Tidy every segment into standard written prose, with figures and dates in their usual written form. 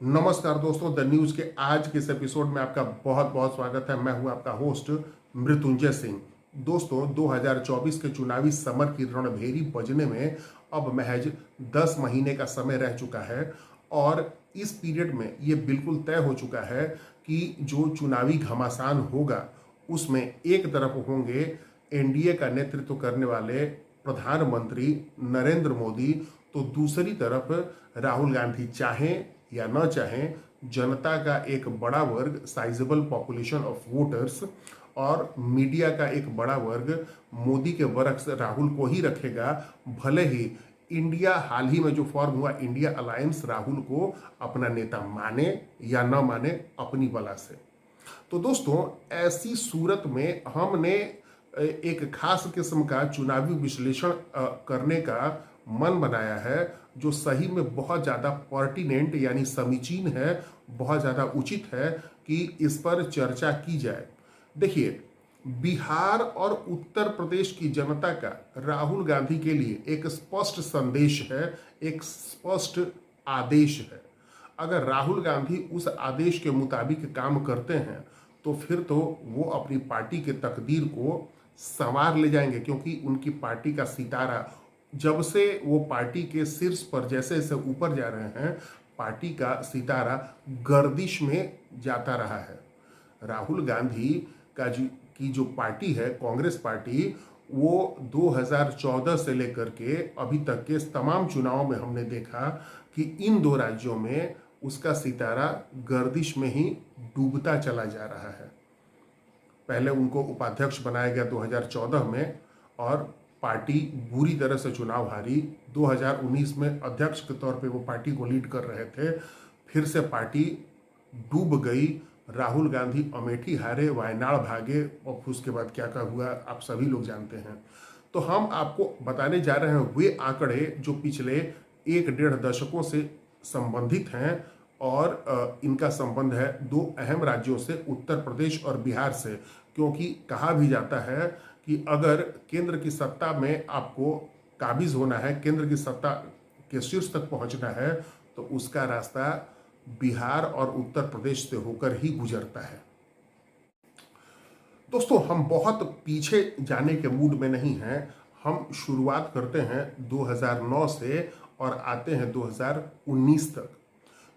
नमस्कार दोस्तों, the news के आज के इस एपिसोड में आपका बहुत बहुत स्वागत है। मैं हूं आपका होस्ट मृत्युंजय सिंह। दोस्तों, 2024 के चुनावी समर की रणभेरी बजने में अब महज 10 महीने का समय रह चुका है और इस पीरियड में ये बिल्कुल तय हो चुका है कि जो चुनावी घमासान होगा उसमें एक तरफ होंगे एनडीए का नेतृत्व करने वाले प्रधानमंत्री नरेंद्र मोदी, तो दूसरी तरफ राहुल गांधी चाहें या न चाहें जनता का एक बड़ा वर्ग, साइजेबल पॉपुलेशन ऑफ वोटर्स और मीडिया का एक बड़ा वर्ग मोदी के वर्ग से राहुल को ही रखेगा। भले ही इंडिया हाल ही में जो फॉर्म हुआ इंडिया अलायंस राहुल को अपना नेता माने या न माने अपनी बला से। तो दोस्तों, ऐसी सूरत में हमने एक खास किस्म का चुनावी विश्लेषण करने का मन बनाया है जो सही में बहुत ज़्यादा पर्टिनेंट यानी समीचीन है, बहुत ज़्यादा उचित है कि इस पर चर्चा की जाए। देखिए, बिहार और उत्तर प्रदेश की जनता का राहुल गांधी के लिए एक स्पष्ट संदेश है, एक स्पष्ट आदेश है। अगर राहुल गांधी उस आदेश के मुताबिक काम करते हैं तो फिर तो वो अपनी पार्टी के तकदीर को संवार ले जाएंगे, क्योंकि उनकी पार्टी का सितारा जब से वो पार्टी के शीर्ष पर जैसे जैसे ऊपर जा रहे हैं, पार्टी का सितारा गर्दिश में जाता रहा है। राहुल गांधी की जो पार्टी है कांग्रेस पार्टी, वो 2014 से लेकर के अभी तक के तमाम चुनावों में हमने देखा कि इन दो राज्यों में उसका सितारा गर्दिश में ही डूबता चला जा रहा है। पहले उनको उपाध्यक्ष बनाया गया 2014 में और पार्टी बुरी तरह से चुनाव हारी। 2019 में अध्यक्ष के तौर पे वो पार्टी को लीड कर रहे थे, फिर से पार्टी डूब गई। राहुल गांधी अमेठी हारे, वायनाड भागे और उसके बाद क्या क्या हुआ आप सभी लोग जानते हैं। तो हम आपको बताने जा रहे हैं वे आंकड़े जो पिछले 1-1.5 दशकों से संबंधित हैं और इनका संबंध है दो अहम राज्यों से, उत्तर प्रदेश और बिहार से। क्योंकि कहा भी जाता है कि अगर केंद्र की सत्ता में आपको काबिज होना है, केंद्र की सत्ता के शीर्ष तक पहुंचना है, तो उसका रास्ता बिहार और उत्तर प्रदेश से होकर ही गुजरता है। दोस्तों, हम बहुत पीछे जाने के मूड में नहीं हैं। हम शुरुआत करते हैं 2009 से और आते हैं 2019 तक।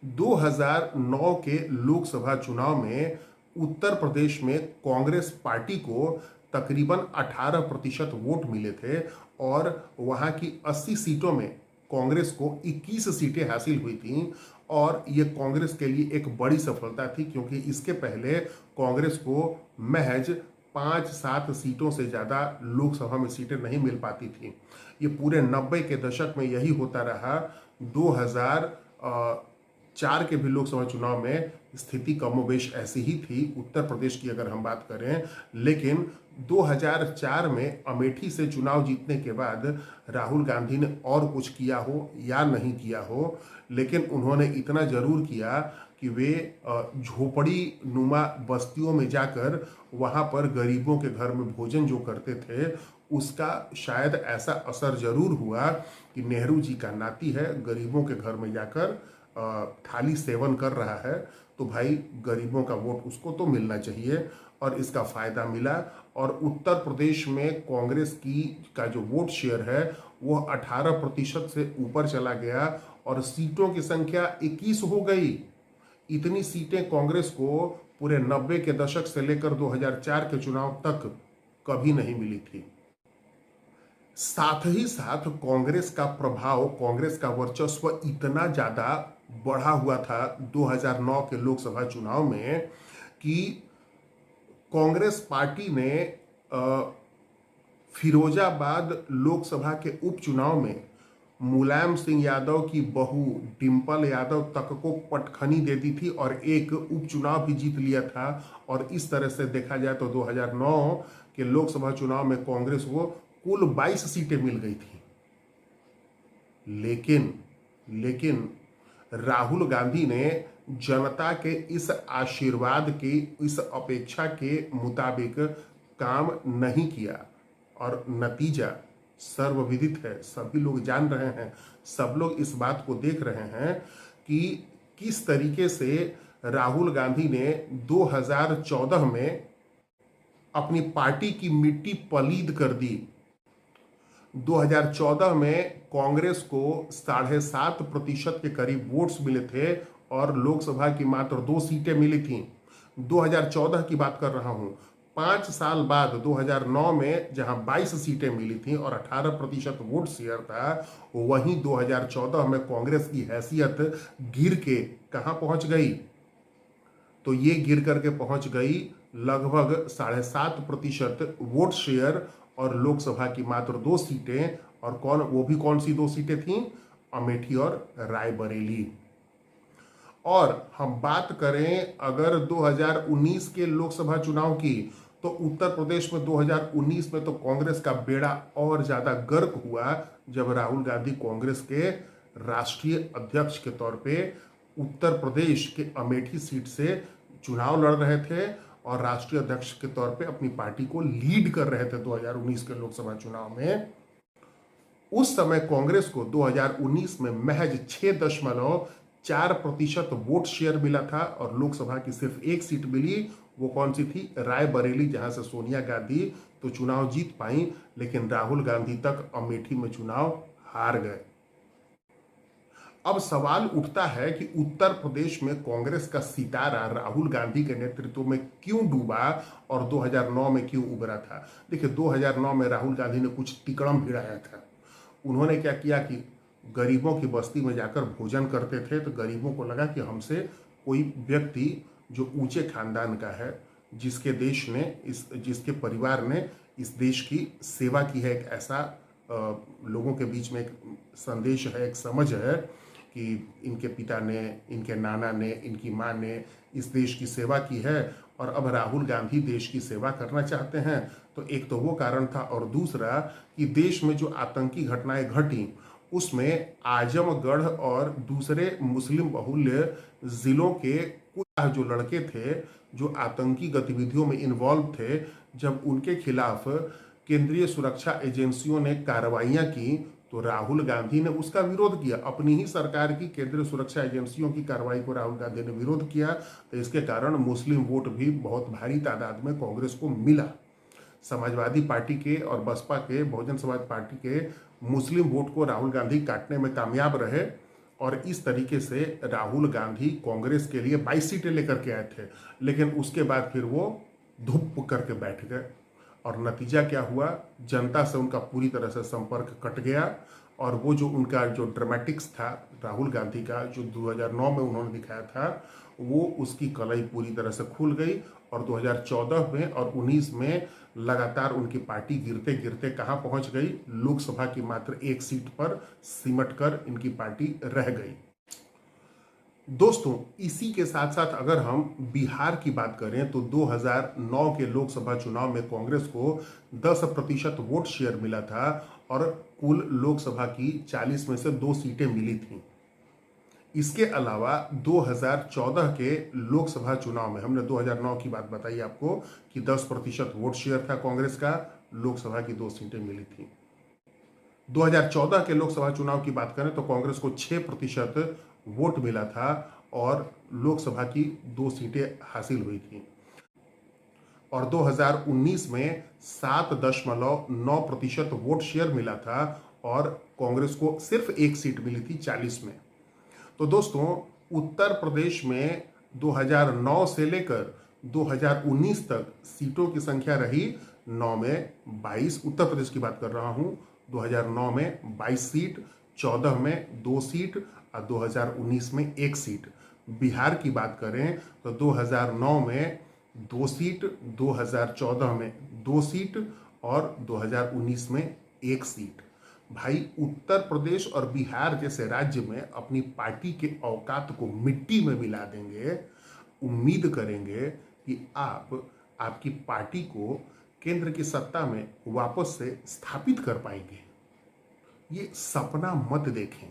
2009 के लोकसभा चुनाव में उत्तर प्रदेश में कांग्रेस पार्टी को तकरीबन 18% वोट मिले थे और वहां की 80 सीटों में कांग्रेस को 21 सीटें हासिल हुई थीं और ये कांग्रेस के लिए एक बड़ी सफलता थी, क्योंकि इसके पहले कांग्रेस को महज 5-7 सीटों से ज़्यादा लोकसभा में सीटें नहीं मिल पाती थी। ये पूरे 90 के दशक में यही होता रहा। 2004 के भी लोकसभा चुनाव में स्थिति कमोबेश ऐसी ही थी उत्तर प्रदेश की अगर हम बात करें। लेकिन 2004 में अमेठी से चुनाव जीतने के बाद राहुल गांधी ने और कुछ किया हो या नहीं किया हो, लेकिन उन्होंने इतना जरूर किया कि वे झोपड़ी नुमा बस्तियों में जाकर वहाँ पर गरीबों के घर में भोजन जो करते थे उसका शायद ऐसा असर जरूर हुआ कि नेहरू जी का नाती है, गरीबों के घर में जाकर थाली सेवन कर रहा है, तो भाई गरीबों का वोट उसको तो मिलना चाहिए और इसका फायदा मिला। और उत्तर प्रदेश में कांग्रेस का जो वोट शेयर है वो 18% से ऊपर चला गया और सीटों की संख्या 21 हो गई। इतनी सीटें कांग्रेस को पूरे 90 के दशक से लेकर 2004 के चुनाव तक कभी नहीं मिली थी। साथ ही साथ कांग्रेस का प्रभाव, कांग्रेस का वर्चस्व इतना ज्यादा बढ़ा हुआ था 2009 के लोकसभा चुनाव में कि कांग्रेस पार्टी ने फिरोजाबाद लोकसभा के उपचुनाव में मुलायम सिंह यादव की बहू डिंपल यादव तक को पटखनी दे दी थी और एक उपचुनाव भी जीत लिया था। और इस तरह से देखा जाए तो 2009 के लोकसभा चुनाव में कांग्रेस को कुल 22 सीटें मिल गई थी। लेकिन राहुल गांधी ने जनता के इस आशीर्वाद की, इस अपेक्षा के मुताबिक काम नहीं किया और नतीजा सर्वविदित है। सभी लोग जान रहे हैं, सब लोग इस बात को देख रहे हैं कि किस तरीके से राहुल गांधी ने 2014 में अपनी पार्टी की मिट्टी पलीद कर दी। 2014 में कांग्रेस को 7.5% के करीब वोट्स मिले थे और लोकसभा की मात्र 2 सीटें मिली थीं। 2014 की बात कर रहा हूं। 5 साल बाद 2009 में जहां 22 सीटें मिली थीं और 18% वोट शेयर था, वहीं 2014 में कांग्रेस की हैसियत गिर के कहां पहुंच गई? तो ये गिर करके पहुंच गई लगभग 7.5% वोट शेयर और लोकसभा की मात्र 2 सीटें। और वो भी कौन सी 2 सीटें थीं? अमेठी और रायबरेली। और हम बात करें अगर 2019 के लोकसभा चुनाव की, तो उत्तर प्रदेश में 2019 में तो कांग्रेस का बेड़ा और ज्यादा गर्क हुआ जब राहुल गांधी कांग्रेस के राष्ट्रीय अध्यक्ष के तौर पे उत्तर प्रदेश के अमेठी सीट से चुनाव लड़ रहे थे और राष्ट्रीय अध्यक्ष के तौर पे अपनी पार्टी को लीड कर रहे थे 2019 के लोकसभा चुनाव में। उस समय कांग्रेस को 2019 में महज 6.4% वोट शेयर मिला था और लोकसभा की सिर्फ 1 सीट मिली। वो कौन सी थी? रायबरेली, जहां से सोनिया गांधी तो चुनाव जीत पाई, लेकिन राहुल गांधी तक अमेठी में चुनाव हार गए। अब सवाल उठता है कि उत्तर प्रदेश में कांग्रेस का सितारा राहुल गांधी के नेतृत्व में क्यों डूबा और 2009 में क्यों उभरा था? देखिए, 2009 में राहुल गांधी ने कुछ तिकड़म भिड़ाया था। उन्होंने क्या किया कि गरीबों की बस्ती में जाकर भोजन करते थे, तो गरीबों को लगा कि हमसे कोई व्यक्ति जो ऊंचे खानदान का है, जिसके परिवार ने इस देश की सेवा की है, एक ऐसा लोगों के बीच में एक संदेश है, एक समझ है कि इनके पिता ने, इनके नाना ने, इनकी माँ ने इस देश की सेवा की है और अब राहुल गांधी देश की सेवा करना चाहते हैं। तो एक तो वो कारण था, और दूसरा कि देश में जो आतंकी घटनाएं घटी उसमें आजमगढ़ और दूसरे मुस्लिम बहुल्य जिलों के कुछ जो लड़के थे जो आतंकी गतिविधियों में इन्वॉल्व थे, जब उनके खिलाफ केंद्रीय सुरक्षा एजेंसियों ने कार्रवाइयां की तो राहुल गांधी ने उसका विरोध किया। अपनी ही सरकार की केंद्रीय सुरक्षा एजेंसियों की कार्रवाई को राहुल गांधी ने विरोध किया, तो इसके कारण मुस्लिम वोट भी बहुत भारी तादाद में कांग्रेस को मिला। समाजवादी पार्टी के और बसपा के, बहुजन समाज पार्टी के मुस्लिम वोट को राहुल गांधी काटने में कामयाब रहे और इस तरीके से राहुल गांधी कांग्रेस के लिए 22 सीटें लेकर के आए थे, लेकिन उसके बाद फिर वो धुप करके बैठ गए और नतीजा क्या हुआ? जनता से उनका पूरी तरह से संपर्क कट गया और वो जो उनका जो ड्रामेटिक्स था राहुल गांधी का, जो 2009 में उन्होंने दिखाया था, वो उसकी कलाई पूरी तरह से खुल गई और 2014 में और 19 में लगातार उनकी पार्टी गिरते गिरते कहाँ पहुंच गई? लोकसभा की मात्र 1 सीट पर सिमट कर इनकी पार्टी रह गई। दोस्तों, इसी के साथ साथ अगर हम बिहार की बात करें तो 2009 के लोकसभा चुनाव में कांग्रेस को 10% वोट शेयर मिला था और कुल लोकसभा की 40 में से 2 सीटें मिली थीं। इसके अलावा 2014 के लोकसभा चुनाव में, हमने 2009 की बात बताई आपको कि 10% वोट शेयर था कांग्रेस का, लोकसभा की 2 सीटें मिली थीं। 2014 के लोकसभा चुनाव की बात करें तो कांग्रेस को 6% वोट मिला था और लोकसभा की 2 सीटें हासिल हुई थी। और 2019 में 7.9% वोट शेयर मिला था और कांग्रेस को सिर्फ 1 सीट मिली थी 40 में। तो दोस्तों, उत्तर प्रदेश में 2009 से लेकर 2019 तक सीटों की संख्या रही 9 में 22। उत्तर प्रदेश की बात कर रहा हूं। 2009 में 22 सीट, 14 में 2 सीट और 2019 में 1 सीट। बिहार की बात करें तो 2009 में 2 सीट, 2014 में 2 सीट और 2019 में 1 सीट। भाई, उत्तर प्रदेश और बिहार जैसे राज्य में अपनी पार्टी के औकात को मिट्टी में मिला देंगे। उम्मीद करेंगे कि आपकी पार्टी को केंद्र की सत्ता में वापस से स्थापित कर पाएंगे। ये सपना मत देखें।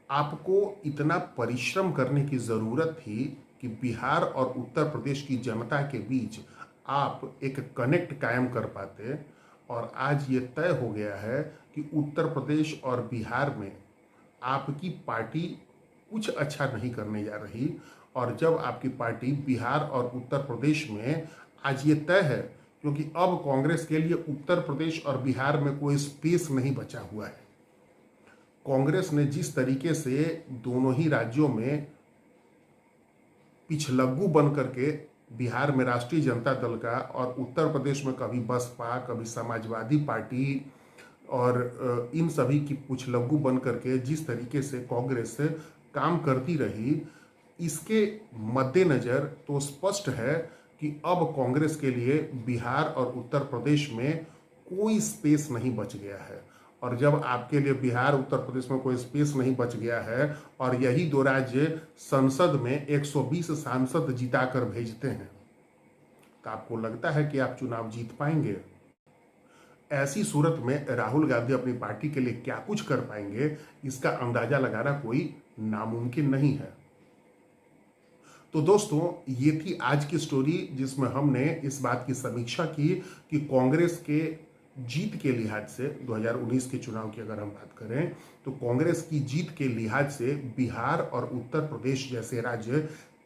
आपको इतना परिश्रम करने की जरूरत थी कि बिहार और उत्तर प्रदेश की जनता के बीच आप एक कनेक्ट कायम कर पाते, और आज ये तय हो गया है कि उत्तर प्रदेश और बिहार में आपकी पार्टी कुछ अच्छा नहीं करने जा रही। और जब आपकी पार्टी बिहार और उत्तर प्रदेश में, आज ये तय है, क्योंकि अब कांग्रेस के लिए उत्तर प्रदेश और बिहार में कोई स्पेस नहीं बचा हुआ है। कांग्रेस ने जिस तरीके से दोनों ही राज्यों में पिछलग्गू बन करके, बिहार में राष्ट्रीय जनता दल का और उत्तर प्रदेश में कभी बसपा, कभी समाजवादी पार्टी और इन सभी की पिछलग्गू बन करके जिस तरीके से कांग्रेस काम करती रही, इसके मद्देनज़र तो स्पष्ट है कि अब कांग्रेस के लिए बिहार और उत्तर प्रदेश में कोई स्पेस नहीं बच गया है। और जब आपके लिए बिहार उत्तर प्रदेश में कोई स्पेस नहीं बच गया है और यही दो राज्य संसद में 120 सांसद जिताकर भेजते हैं, तो आपको लगता है कि आप चुनाव जीत पाएंगे? ऐसी सूरत में राहुल गांधी अपनी पार्टी के लिए क्या कुछ कर पाएंगे, इसका अंदाजा लगाना कोई नामुमकिन नहीं है। तो दोस्तों, ये थी आज की स्टोरी, जिसमें हमने इस बात की समीक्षा की कि कांग्रेस के जीत के लिहाज से 2019 के चुनाव की अगर हम बात करें तो कांग्रेस की जीत के लिहाज से बिहार और उत्तर प्रदेश जैसे राज्य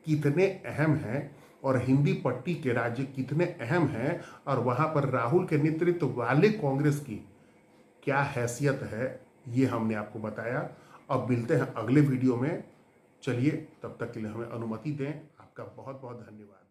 कितने अहम हैं और हिंदी पट्टी के राज्य कितने अहम हैं, और वहां पर राहुल के नेतृत्व वाले कांग्रेस की क्या हैसियत है, ये हमने आपको बताया। अब मिलते हैं अगले वीडियो में। चलिए, तब तक के लिए हमें अनुमति दें। आपका बहुत बहुत धन्यवाद।